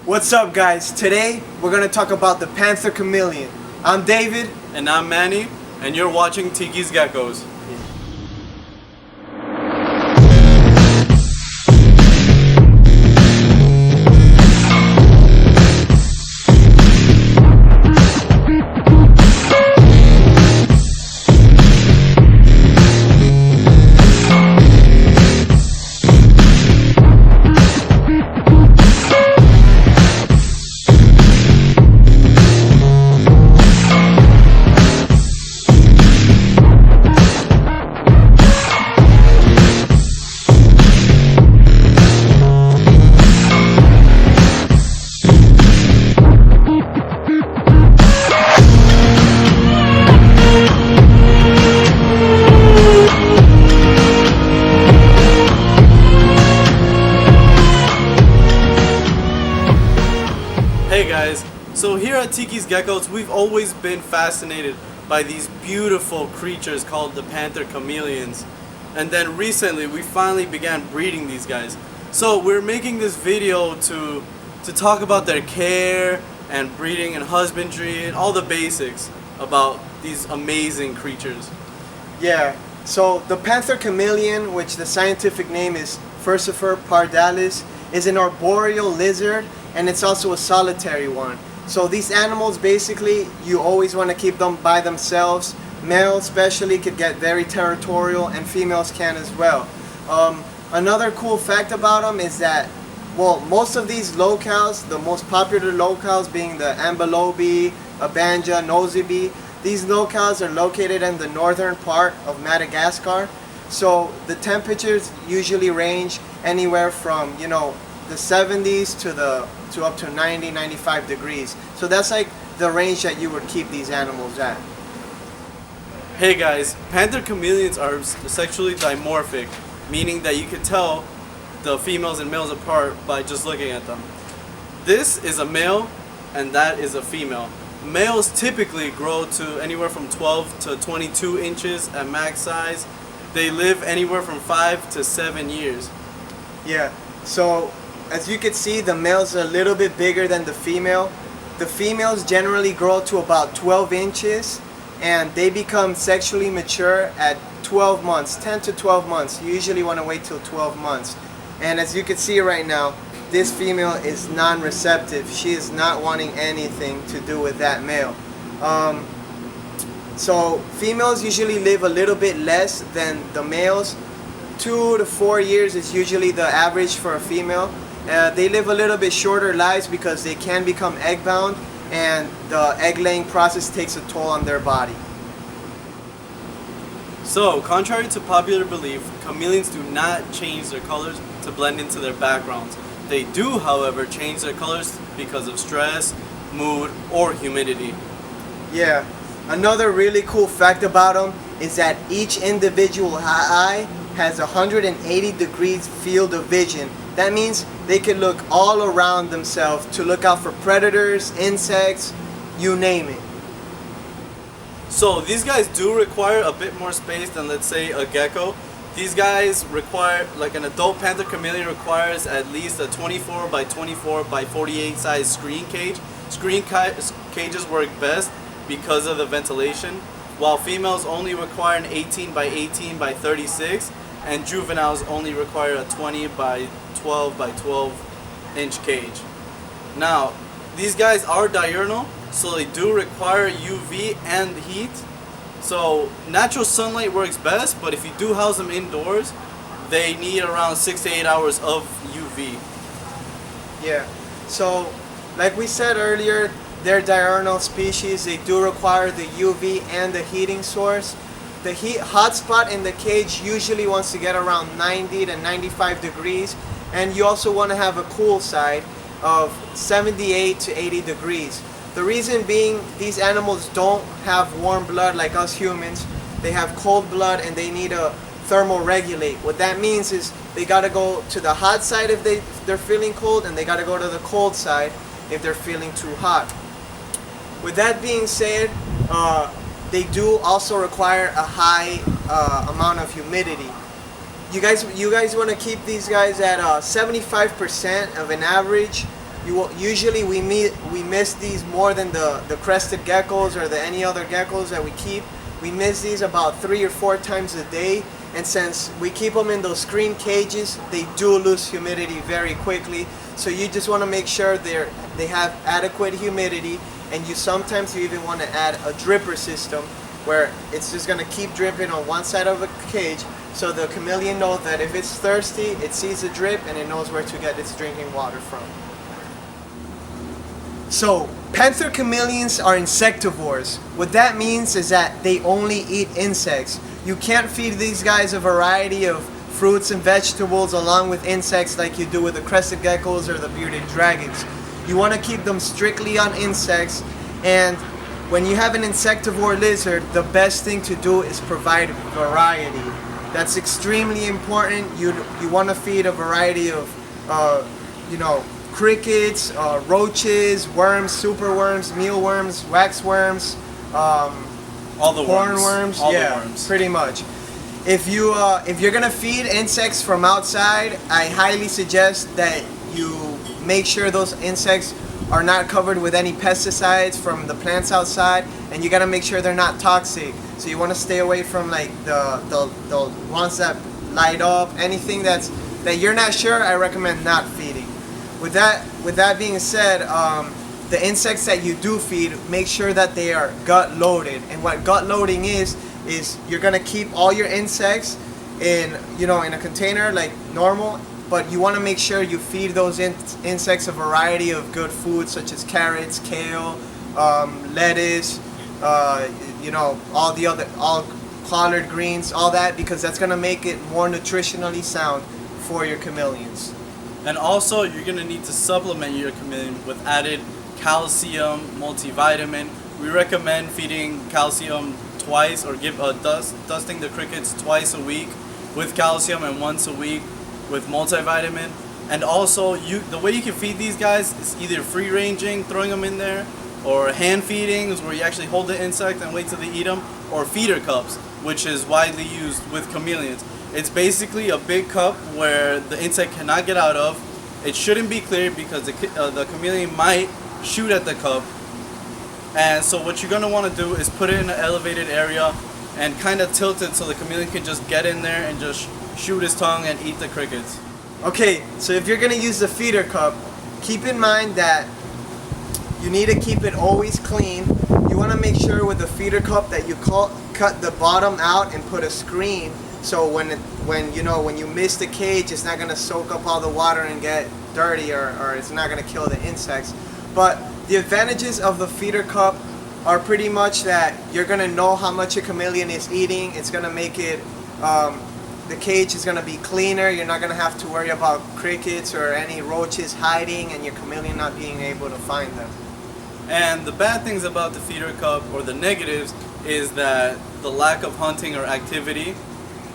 What's up, guys? Today we're gonna talk about the Panther Chameleon. I'm David. And I'm Manny, and you're watching TikisGeckos. Hey guys, so here at TikisGeckos, we've always been fascinated by these beautiful creatures called the Panther Chameleons. And then recently we finally began breeding these guys. So we're making this video to talk about their care and breeding and husbandry and all the basics about these amazing creatures. Yeah, so the Panther Chameleon, which the scientific name is Furcifer pardalis, is an arboreal lizard, and it's also a solitary one. So these animals, basically, you always want to keep them by themselves. Males especially could get very territorial, and females can as well. Another cool fact about them is that, well, most of these locales, the most popular locales being the Ambilobi, Abanja, Nosebe, these locales are located in the northern part of Madagascar. So the temperatures usually range anywhere from, the 70s to up to 90, 95 degrees. So that's like the range that you would keep these animals at. Hey guys, Panther Chameleons are sexually dimorphic, meaning that you can tell the females and males apart by just looking at them. This is a male and that is a female. Males typically grow to anywhere from 12 to 22 inches at max size. They live anywhere from 5 to 7 years. Yeah, so as you can see, the males are a little bit bigger than the female. The females generally grow to about 12 inches and they become sexually mature at 12 months, 10 to 12 months. You usually want to wait till 12 months. And as you can see right now, this female is non-receptive. She is not wanting anything to do with that male. So females usually live a little bit less than the males. 2 to 4 years is usually the average for a female. They live a little bit shorter lives because they can become egg-bound, and the egg-laying process takes a toll on their body. So, contrary to popular belief, chameleons do not change their colors to blend into their backgrounds. They do, however, change their colors because of stress, mood, or humidity. Yeah. Another really cool fact about them is that each individual eye has 180 degrees field of vision. That means they can look all around themselves to look out for predators, insects, you name it. So these guys do require a bit more space than, let's say, a gecko. These guys require, like an adult Panther Chameleon requires at least a 24 by 24 by 48 size screen cage. Cages work best because of the ventilation, while females only require an 18 by 18 by 36, and juveniles only require a 20 by 12 by 12 inch cage. Now, these guys are diurnal, so they do require UV and heat. So natural sunlight works best, but if you do house them indoors, they need around 6 to 8 hours of UV. Yeah, so like we said earlier, they're diurnal species. They do require the UV and the heating source. The hot spot in the cage usually wants to get around 90 to 95 degrees, and you also want to have a cool side of 78 to 80 degrees. The reason being, these animals don't have warm blood like us humans. They have cold blood and they need to thermoregulate. What that means is they got to go to the hot side if they're feeling cold, and they got to go to the cold side if they're feeling too hot. With that being said, they do also require a high amount of humidity. You guys want to keep these guys at 75% of an average Usually we miss these more than the crested geckos or the any other geckos that we keep. We miss these about 3 or 4 times a day, and since we keep them in those screen cages, they do lose humidity very quickly. So you just want to make sure they have adequate humidity, and sometimes you even want to add a dripper system where it's just going to keep dripping on one side of the cage, so the chameleon knows that if it's thirsty, it sees the drip and it knows where to get its drinking water from. So, panther chameleons are insectivores. What that means is that they only eat insects. You can't feed these guys a variety of fruits and vegetables along with insects like you do with the crested geckos or the bearded dragons. You want to keep them strictly on insects, and when you have an insectivore lizard, the best thing to do is provide variety. That's extremely important. You want to feed a variety of, crickets, roaches, worms, superworms, mealworms, waxworms, all the hornworms. All yeah, the worms. pretty much. If you're gonna feed insects from outside, I highly suggest that you make sure those insects are not covered with any pesticides from the plants outside, and you gotta make sure they're not toxic. So you want to stay away from like the ones that light up. Anything that you're not sure, I recommend not feeding. With that being said, the insects that you do feed, make sure that they are gut loaded. And what gut loading is you're gonna keep all your insects in a container like normal, but you want to make sure you feed those insects a variety of good foods such as carrots, kale, lettuce, all collard greens, all that, because that's gonna make it more nutritionally sound for your chameleons. And also, you're gonna need to supplement your chameleon with added calcium, multivitamin. We recommend feeding calcium twice, or dusting the crickets twice a week with calcium and once a week with multivitamin. And also, the way you can feed these guys is either free ranging, throwing them in there, or hand feeding, where you actually hold the insect and wait till they eat them, or feeder cups, which is widely used with chameleons. It's basically a big cup where the insect cannot get out of. It shouldn't be clear because the chameleon might shoot at the cup. And so what you're going to want to do is put it in an elevated area and kind of tilt it so the chameleon can just get in there and just shoot his tongue and eat the crickets. Okay, so if you're going to use the feeder cup, keep in mind that you need to keep it always clean. You want to make sure with the feeder cup that you cut the bottom out and put a screen, so when you miss the cage, it's not going to soak up all the water and get dirty, or it's not going to kill the insects. But the advantages of the feeder cup are pretty much that you're going to know how much a chameleon is eating. It's going to make it, the cage is going to be cleaner. You're not going to have to worry about crickets or any roaches hiding and your chameleon not being able to find them. And the bad things about the feeder cup, or the negatives, is that the lack of hunting or activity.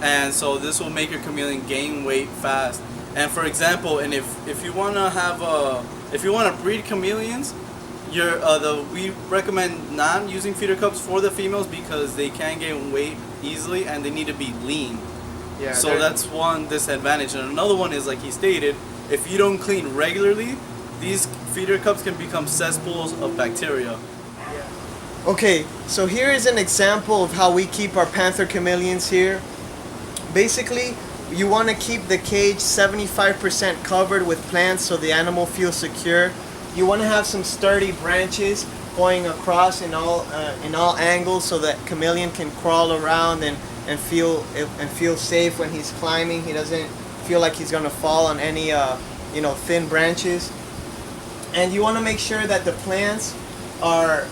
And so this will make your chameleon gain weight fast. And for example, and if you want to breed chameleons, we recommend not using feeder cups for the females because they can gain weight easily and they need to be lean. Yeah. So that's one disadvantage. And another one is, like he stated, if you don't clean regularly, these feeder cups can become cesspools of bacteria. Okay, so here is an example of how we keep our panther chameleons here. Basically, you want to keep the cage 75% covered with plants so the animal feels secure. You want to have some sturdy branches going across in all angles so that chameleon can crawl around and feel safe when he's climbing. He doesn't feel like he's gonna fall on any thin branches. And you want to make sure that the plants are,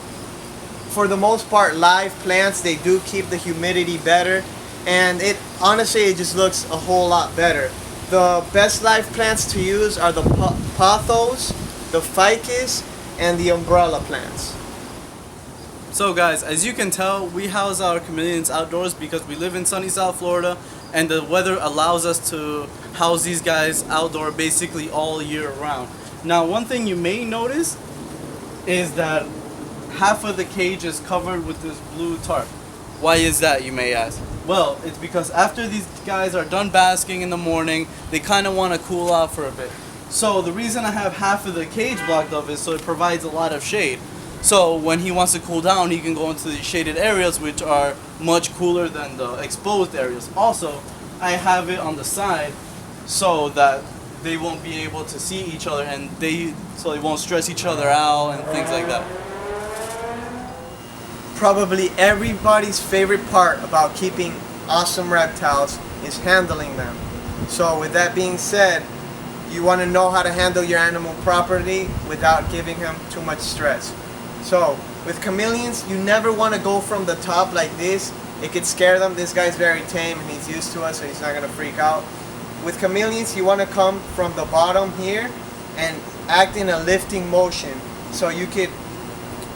for the most part, live plants. They do keep the humidity better, and it just looks a whole lot better. The best live plants to use are the pothos, the ficus, and the umbrella plants. So guys, as you can tell, we house our chameleons outdoors because we live in sunny South Florida and the weather allows us to house these guys outdoor basically all year round. Now, one thing you may notice is that half of the cage is covered with this blue tarp. Why is that, you may ask? Well, it's because after these guys are done basking in the morning, they kind of want to cool out for a bit. So the reason I have half of the cage blocked off is so it provides a lot of shade. So when he wants to cool down, he can go into the shaded areas, which are much cooler than the exposed areas. Also, I have it on the side so that they won't be able to see each other, and so they won't stress each other out and things like that. Probably everybody's favorite part about keeping awesome reptiles is handling them. So with that being said, you want to know how to handle your animal properly without giving him too much stress. So with chameleons, you never want to go from the top like this. It could scare them. This guy's very tame and he's used to us, so he's not going to freak out. With chameleons, you want to come from the bottom here and act in a lifting motion. So you could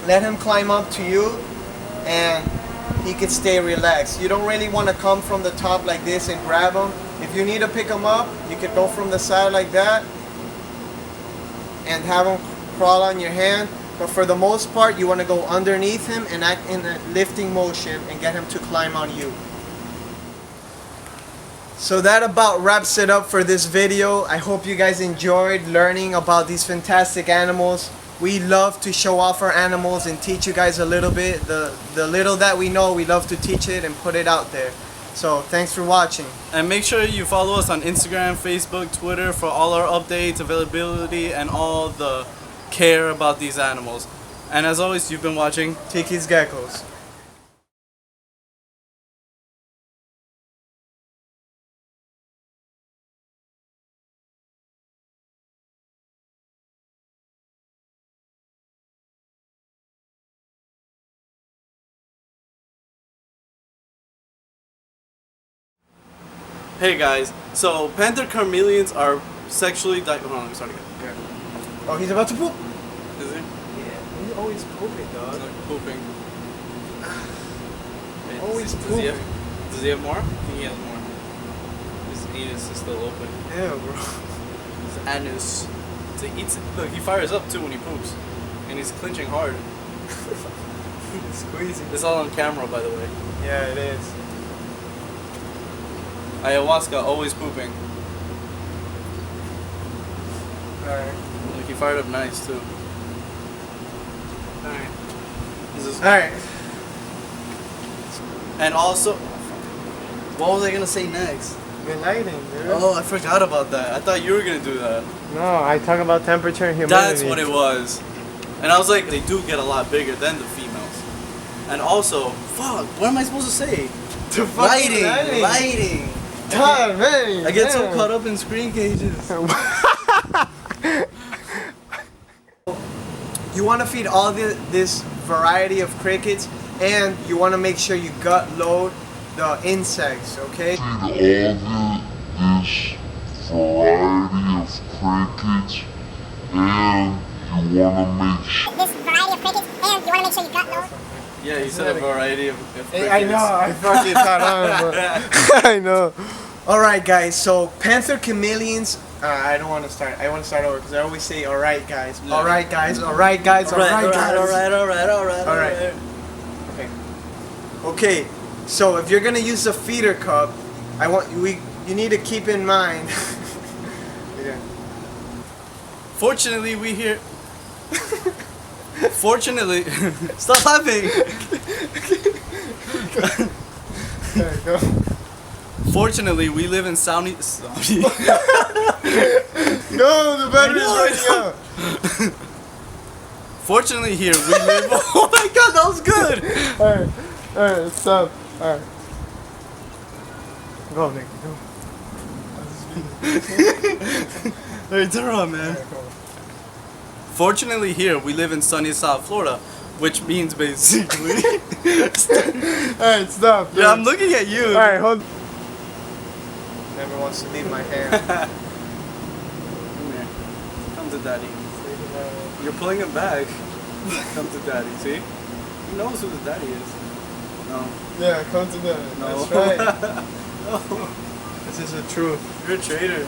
let him climb up to you and he could stay relaxed. You don't really want to come from the top like this and grab him. If you need to pick him up, you could go from the side like that and have him crawl on your hand. But for the most part, you want to go underneath him and act in a lifting motion and get him to climb on you. So that about wraps it up for this video. I hope you guys enjoyed learning about these fantastic animals. We love to show off our animals and teach you guys a little bit. The little that we know, we love to teach it and put it out there. So thanks for watching. And make sure you follow us on Instagram, Facebook, Twitter for all our updates, availability, and all the care about these animals. And as always, you've been watching TikisGeckos. Hey guys, so Panther Chameleons are sexually hold on, let me start again. Oh, he's about to poop. Is he? Yeah, he's always pooping, dog. He's like pooping. Wait, Always does pooping. Does he have more? I think he has more. His anus is still open. Yeah, bro. His anus. So he eats it. Look, he fires up too when he poops. And he's clenching hard. Squeezing. This is all on camera, by the way. Yeah, it is. Ayahuasca, always pooping. Alright. Look, he fired up nice too. Alright. This is Alright. And also, what was I gonna say next? Good lighting, dude. Oh, I forgot about that. I thought you were gonna do that. No, I talk about temperature and humidity. That's what it was. And I was like, they do get a lot bigger than the females. And also, fuck, what am I supposed to say? Lighting. God, man. I get so caught up in screen cages. You want to feed all this variety of crickets, and you want to make sure you gut load the insects, okay? Feed all this variety of crickets, and you want to make sure. This variety of crickets, and you want to make sure you gut load. Yeah, you said a variety of crickets. I know, I fucking thought but I know. Alright guys, so Panther Chameleons, I don't want to start, I want to start over because I always say alright guys, Yeah. alright guys, alright guys, alright guys. Alright. Okay. Okay, so if you're gonna use the feeder cup, you need to keep in mind. Yeah. Fortunately, we here. Fortunately, stop laughing. Alright, go. Fortunately, we live in Saudi. No, the battery's running out. Fortunately, here we live. Oh my god, that was good. Alright, stop. Alright. Go, Nick, go. Hey, turn on, man. Alright, go. Fortunately, here we live in sunny South Florida, which means basically. Alright, stop. Yeah, I'm looking at you. Alright, hold. Never wants to leave my hand. Come here. Come to daddy. You're pulling him back. Come to daddy. See? He knows who the daddy is. No. Yeah, come to the. No. That's right. No. This is the truth. You're a traitor.